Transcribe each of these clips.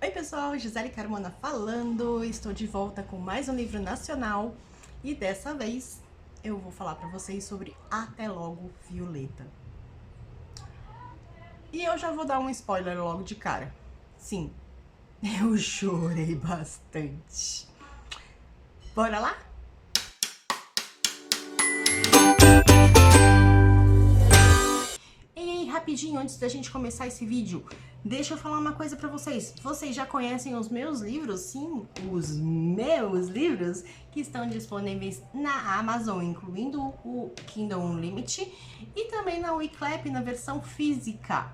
Oi pessoal, Gisele Carmona falando, estou de volta com mais um livro nacional e dessa vez eu vou falar para vocês sobre Até Logo, Violeta. E eu já vou dar um spoiler logo de cara. Sim, eu chorei bastante. Bora lá? E rapidinho, antes da gente começar esse vídeo, deixa eu falar uma coisa pra vocês. Vocês já conhecem os meus livros? Sim, os meus livros que estão disponíveis na Amazon, incluindo o Kindle Unlimited e também na Wiclap na versão física.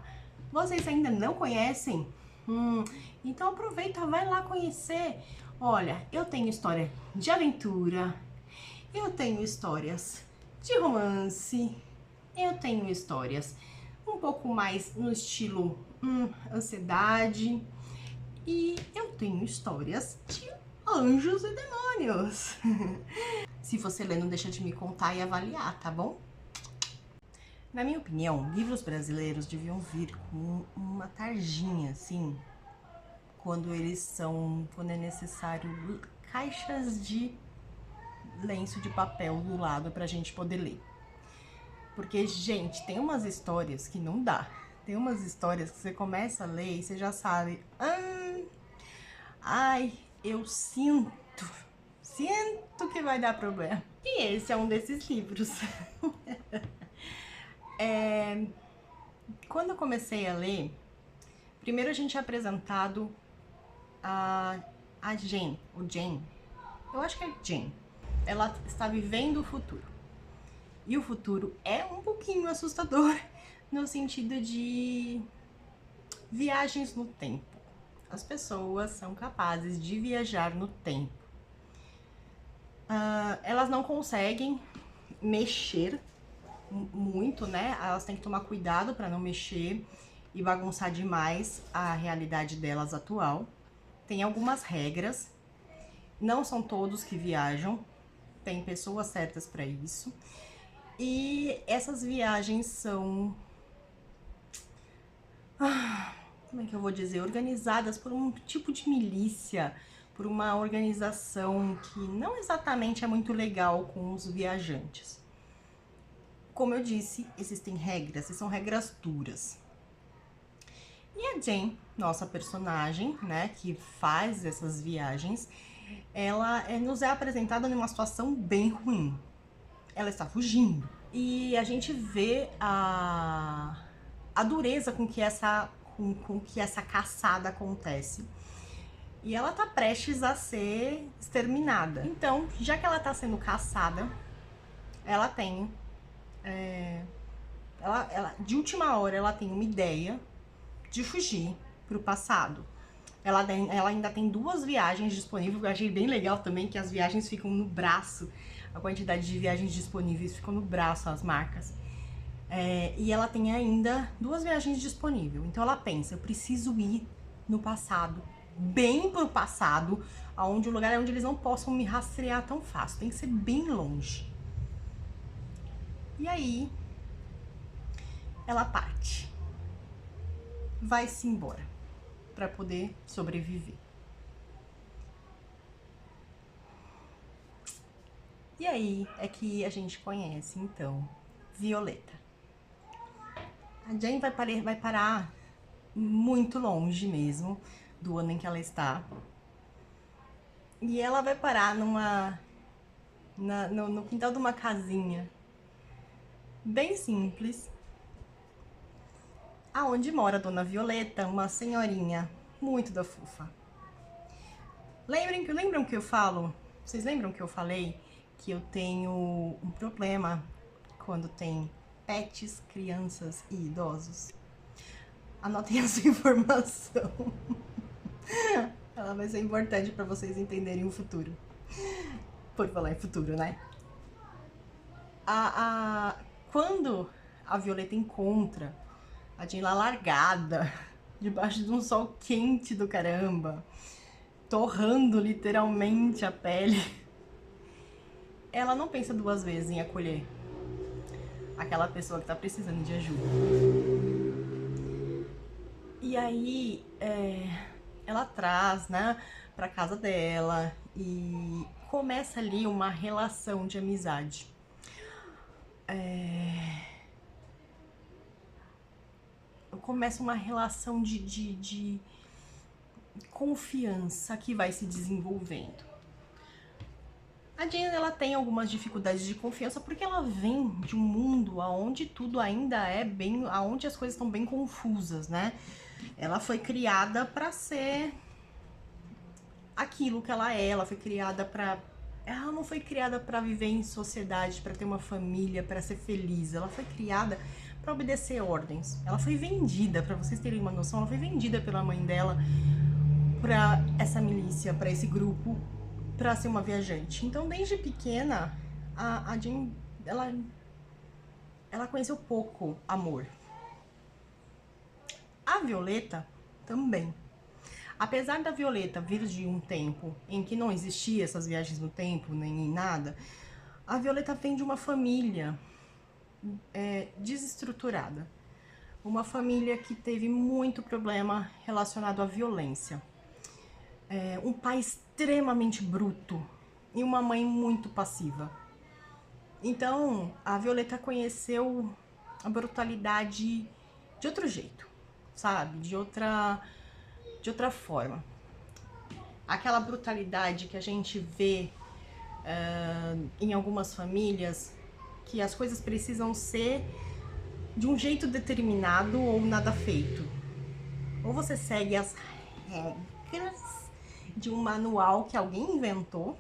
Vocês ainda não conhecem? Então aproveita, vai lá conhecer. Olha, eu tenho história de aventura, eu tenho histórias de romance, eu tenho histórias um pouco mais no estilo ansiedade, e eu tenho histórias de anjos e demônios. Se você ler, não deixa de me contar e avaliar, tá bom? Na minha opinião, livros brasileiros deviam vir com uma tarjinha, assim, quando é necessário caixas de lenço de papel do lado pra gente poder ler. Porque, gente, tem umas histórias que não dá. Tem umas histórias que você começa a ler e você já sabe. Ai, eu sinto que vai dar problema. E esse é um desses livros. Quando eu comecei a ler, primeiro a gente é apresentado a Jen, o Jen. Eu acho que é Jen. Ela está vivendo o futuro. E o futuro é um pouquinho assustador no sentido de viagens no tempo. As pessoas são capazes de viajar no tempo. Elas não conseguem mexer muito, né? Elas têm que tomar cuidado para não mexer e bagunçar demais a realidade delas atual. Tem algumas regras, não são todos que viajam, tem pessoas certas para isso. E essas viagens são, como é que eu vou dizer, organizadas por um tipo de milícia, por uma organização que não exatamente é muito legal com os viajantes. Como eu disse, existem regras, e são regras duras. E a Jen, nossa personagem, né, que faz essas viagens, ela nos é apresentada numa situação bem ruim. Ela está fugindo. E a gente vê a dureza com que essa caçada acontece. E ela tá prestes a ser exterminada. Então, já que ela tá sendo caçada, ela tem... de última hora, ela tem uma ideia de fugir pro passado. Ela ainda tem 2 viagens disponíveis, eu achei bem legal também, que as viagens ficam no braço. A quantidade de viagens disponíveis ficou no braço, as marcas. E ela tem ainda 2 viagens disponíveis. Então ela pensa, eu preciso ir no passado, bem pro passado, aonde o lugar é onde eles não possam me rastrear tão fácil. Tem que ser bem longe. E aí, ela parte. Vai-se embora para poder sobreviver. E aí é que a gente conhece, então, Violeta. A Jen vai parar muito longe mesmo do ano em que ela está. E ela vai parar no quintal de uma casinha bem simples, aonde mora a Dona Violeta, uma senhorinha muito da fufa. Lembram que eu falo? Vocês lembram que eu falei que eu tenho um problema quando tem pets, crianças e idosos? Anotem essa informação. Ela vai ser importante para vocês entenderem o futuro. Por falar em futuro, né? Quando a Violeta encontra a Jen lá largada, debaixo de um sol quente do caramba, torrando literalmente a pele, ela não pensa 2 vezes em acolher aquela pessoa que tá precisando de ajuda. E aí, ela traz, né, pra casa dela e começa ali uma relação de amizade. Começa uma relação de confiança que vai se desenvolvendo. A Jane, ela tem algumas dificuldades de confiança porque ela vem de um mundo onde tudo ainda é bem, onde as coisas estão bem confusas, né? Ela foi criada para ser aquilo que ela foi criada para, ela não foi criada para viver em sociedade, para ter uma família, para ser feliz. Ela foi criada para obedecer ordens. Ela foi vendida, para vocês terem uma noção, ela foi vendida pela mãe dela para essa milícia, para esse grupo, para ser uma viajante. Então, desde pequena, a Jane, ela conheceu pouco amor. A Violeta também. Apesar da Violeta vir de um tempo em que não existia essas viagens no tempo, nem nada, a Violeta vem de uma família desestruturada. Uma família que teve muito problema relacionado à violência. Um pai extremamente bruto e uma mãe muito passiva. Então, a Violeta conheceu a brutalidade de outro jeito, sabe? De outra forma. Aquela brutalidade que a gente vê em algumas famílias, que as coisas precisam ser de um jeito determinado ou nada feito. Ou você segue as regras de um manual que alguém inventou,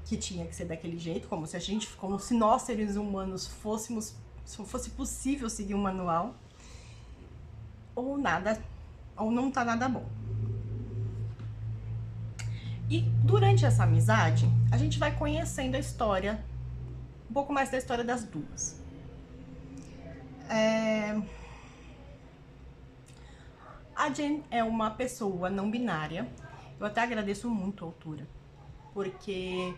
que tinha que ser daquele jeito, como se nós seres humanos fosse possível seguir um manual, ou nada, ou não tá nada bom. E durante essa amizade, a gente vai conhecendo a história, um pouco mais da história das duas. A Jane é uma pessoa não binária. Eu até agradeço muito a autora, porque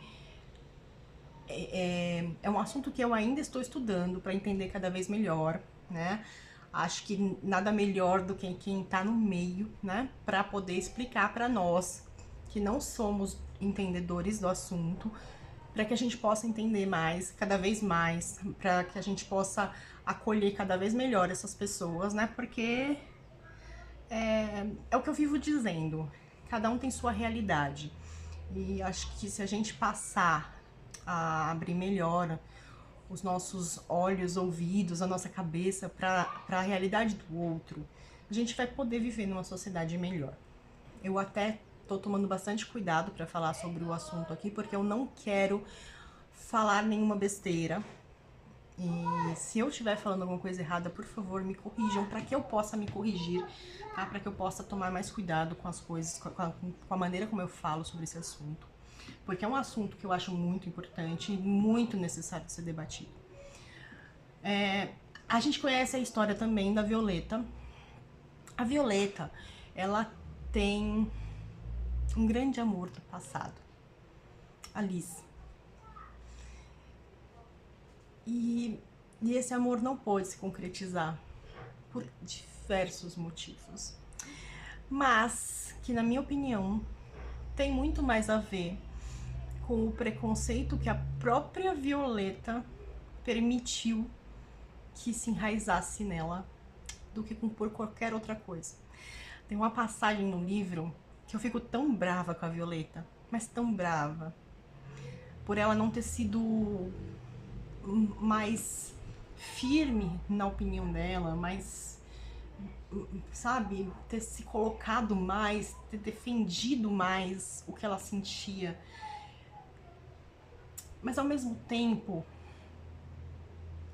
é um assunto que eu ainda estou estudando para entender cada vez melhor, né? Acho que nada melhor do que quem tá no meio, né? Para poder explicar para nós que não somos entendedores do assunto, para que a gente possa entender mais, cada vez mais, para que a gente possa acolher cada vez melhor essas pessoas, né? Porque é o que eu vivo dizendo, cada um tem sua realidade. E acho que se a gente passar a abrir melhor os nossos olhos, ouvidos, a nossa cabeça para a realidade do outro, a gente vai poder viver numa sociedade melhor. Eu até tô tomando bastante cuidado para falar sobre o assunto aqui, porque eu não quero falar nenhuma besteira. E se eu estiver falando alguma coisa errada, por favor, me corrijam para que eu possa me corrigir, tá? Para que eu possa tomar mais cuidado com as coisas, com a maneira como eu falo sobre esse assunto. Porque é um assunto que eu acho muito importante e muito necessário de ser debatido. A gente conhece a história também da Violeta. A Violeta, ela tem um grande amor do passado, a Liz. E esse amor não pôde se concretizar por diversos motivos. Mas que, na minha opinião, tem muito mais a ver com o preconceito que a própria Violeta permitiu que se enraizasse nela do que por qualquer outra coisa. Tem uma passagem no livro que eu fico tão brava com a Violeta, mas tão brava, por ela não ter sido mais firme na opinião dela, mais, sabe, ter se colocado mais, ter defendido mais o que ela sentia. Mas ao mesmo tempo,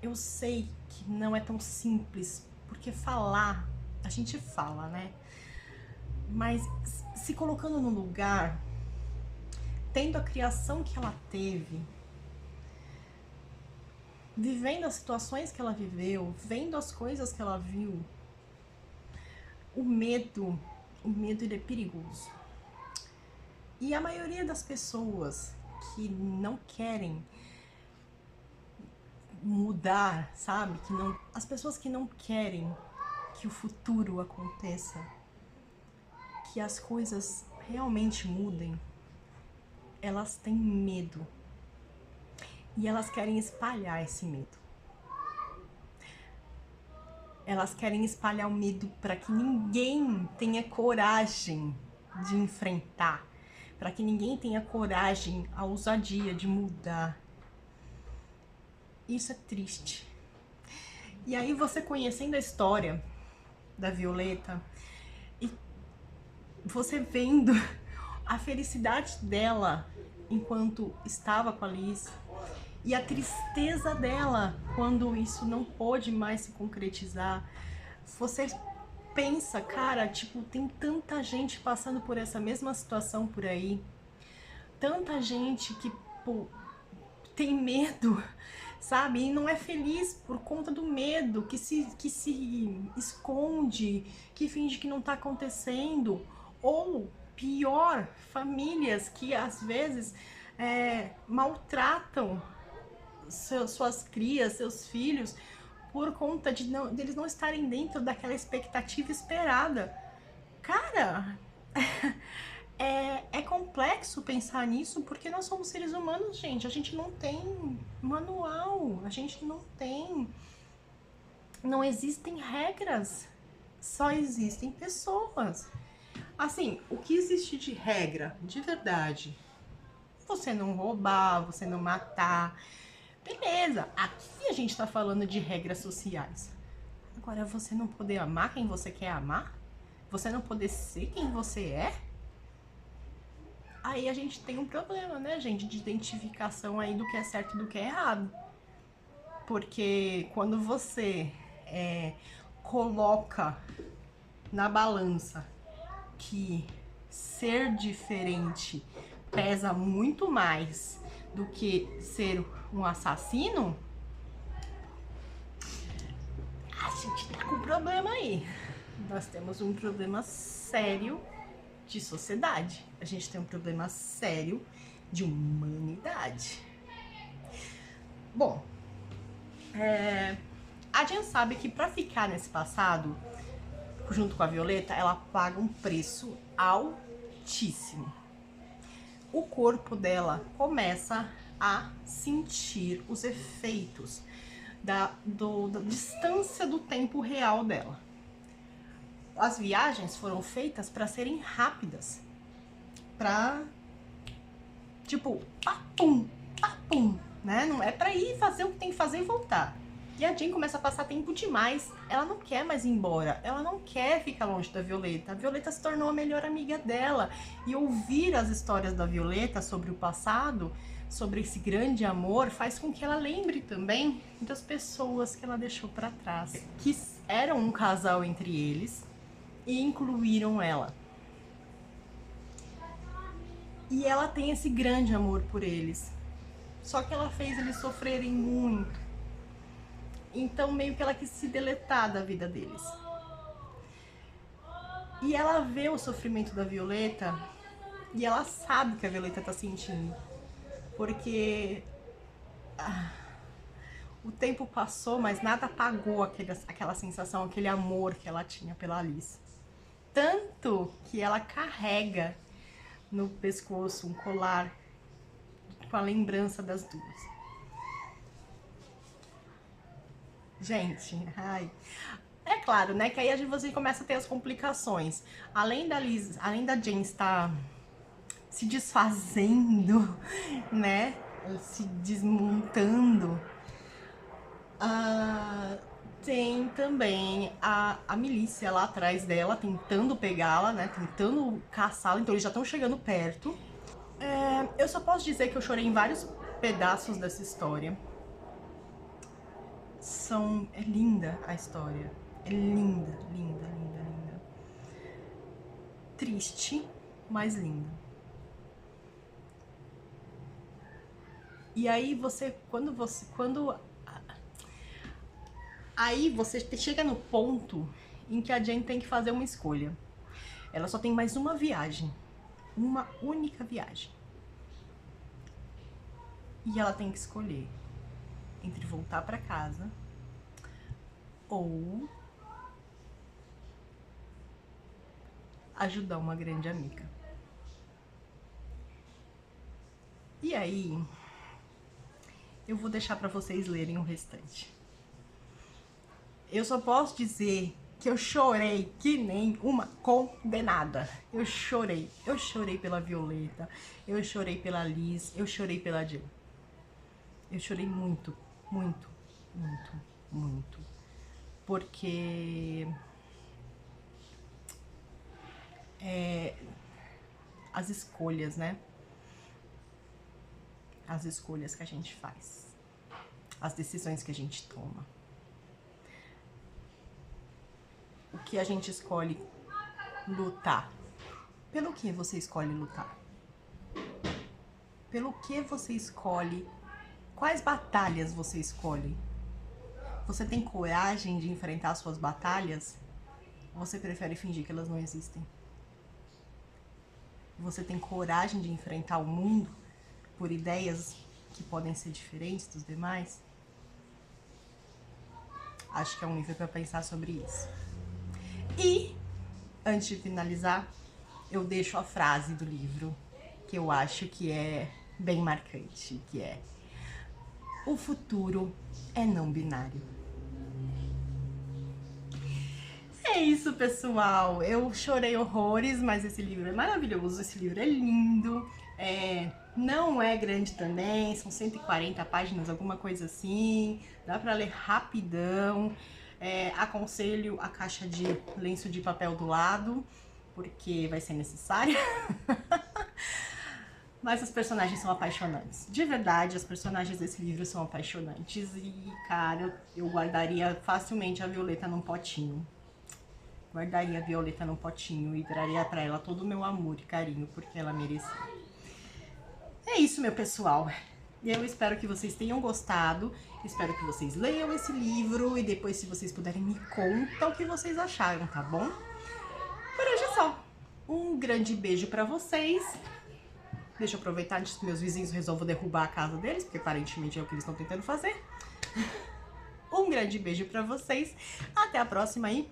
eu sei que não é tão simples, porque falar, a gente fala, né? Mas se colocando no lugar, tendo a criação que ela teve, vivendo as situações que ela viveu, vendo as coisas que ela viu, o medo ele é perigoso. E a maioria das pessoas que não querem mudar, sabe? As pessoas que não querem que o futuro aconteça, que as coisas realmente mudem, elas têm medo. E elas querem espalhar esse medo. Elas querem espalhar o medo para que ninguém tenha coragem de enfrentar, para que ninguém tenha coragem, a ousadia de mudar. Isso é triste. E aí você conhecendo a história da Violeta e você vendo a felicidade dela enquanto estava com a Liz e a tristeza dela quando isso não pôde mais se concretizar, você pensa, cara, tipo, tem tanta gente passando por essa mesma situação por aí, tanta gente que, pô, tem medo, sabe? E não é feliz por conta do medo, que se esconde, que finge que não tá acontecendo, ou pior, famílias que às vezes maltratam suas crias, seus filhos, por conta deles não estarem dentro daquela expectativa esperada. Cara, é complexo pensar nisso porque nós somos seres humanos, gente. A gente não tem manual, a gente não tem. Não existem regras, só existem pessoas. Assim, o que existe de regra, de verdade? Você não roubar, você não matar. Beleza, aqui a gente tá falando de regras sociais. Agora, você não poder amar quem você quer amar? Você não poder ser quem você é? Aí a gente tem um problema, né, gente, de identificação aí do que é certo e do que é errado. Porque quando você coloca na balança que ser diferente pesa muito mais do que ser um assassino, a gente tá com um problema aí. Nós temos um problema sério de sociedade. A gente tem um problema sério de humanidade. Bom, a Jen sabe que pra ficar nesse passado, junto com a Violeta, ela paga um preço altíssimo. O corpo dela começa a sentir os efeitos da distância do tempo real dela. As viagens foram feitas para serem rápidas, para tipo, papum, papum, né? Não é para ir fazer o que tem que fazer e voltar. E a Jen começa a passar tempo demais. Ela não quer mais ir embora. Ela não quer ficar longe da Violeta. A Violeta se tornou a melhor amiga dela. E ouvir as histórias da Violeta sobre o passado, sobre esse grande amor, faz com que ela lembre também das pessoas que ela deixou para trás, que eram um casal entre eles e incluíram ela. E ela tem esse grande amor por eles. Só que ela fez eles sofrerem muito. Então meio que ela quis se deletar da vida deles. E ela vê o sofrimento da Violeta e ela sabe que a Violeta tá sentindo. Porque o tempo passou, mas nada apagou aquela sensação, aquele amor que ela tinha pela Alice. Tanto que ela carrega no pescoço um colar com a lembrança das duas. Gente, ai. É claro, né, que aí você começa a ter as complicações. Além da Jen estar se desfazendo, né, se desmontando, tem também a milícia lá atrás dela, tentando pegá-la, né, tentando caçá-la, então eles já estão chegando perto. Eu só posso dizer que eu chorei em vários pedaços dessa história. É linda a história. É linda, linda, linda, linda. Triste, mas linda. E aí aí você chega no ponto em que a Jen tem que fazer uma escolha. Ela só tem mais uma viagem. Uma única viagem. E ela tem que escolher entre voltar pra casa ou ajudar uma grande amiga. E aí, eu vou deixar para vocês lerem o restante. Eu só posso dizer que eu chorei que nem uma condenada. Eu chorei pela Violeta, eu chorei pela Liz, eu chorei pela Jill. Eu chorei muito, muito, muito, muito. Porque as escolhas, né? As escolhas que a gente faz, as decisões que a gente toma, o que a gente escolhe lutar. Pelo que você escolhe lutar? Pelo que você escolhe? Quais batalhas você escolhe? Você tem coragem de enfrentar suas batalhas? Ou você prefere fingir que elas não existem? Você tem coragem de enfrentar o mundo por ideias que podem ser diferentes dos demais? Acho que é um nível para pensar sobre isso. E, antes de finalizar, eu deixo a frase do livro, que eu acho que é bem marcante, que é: o futuro é não binário. É isso, pessoal. Eu chorei horrores, mas esse livro é maravilhoso, esse livro é lindo. Não é grande também, são 140 páginas, alguma coisa assim. Dá pra ler rapidão. Aconselho a caixa de lenço de papel do lado, porque vai ser necessário. Mas os personagens são apaixonantes. De verdade, os personagens desse livro são apaixonantes. E, cara, eu guardaria facilmente a Violeta num potinho. Guardaria a Violeta num potinho e daria pra ela todo o meu amor e carinho, porque ela merecia. É isso, meu pessoal. Eu espero que vocês tenham gostado. Espero que vocês leiam esse livro e depois, se vocês puderem, me contam o que vocês acharam, tá bom? Por hoje é só. Um grande beijo pra vocês. Deixa eu aproveitar antes que meus vizinhos resolvam derrubar a casa deles, porque aparentemente é o que eles estão tentando fazer. Um grande beijo pra vocês. Até a próxima aí.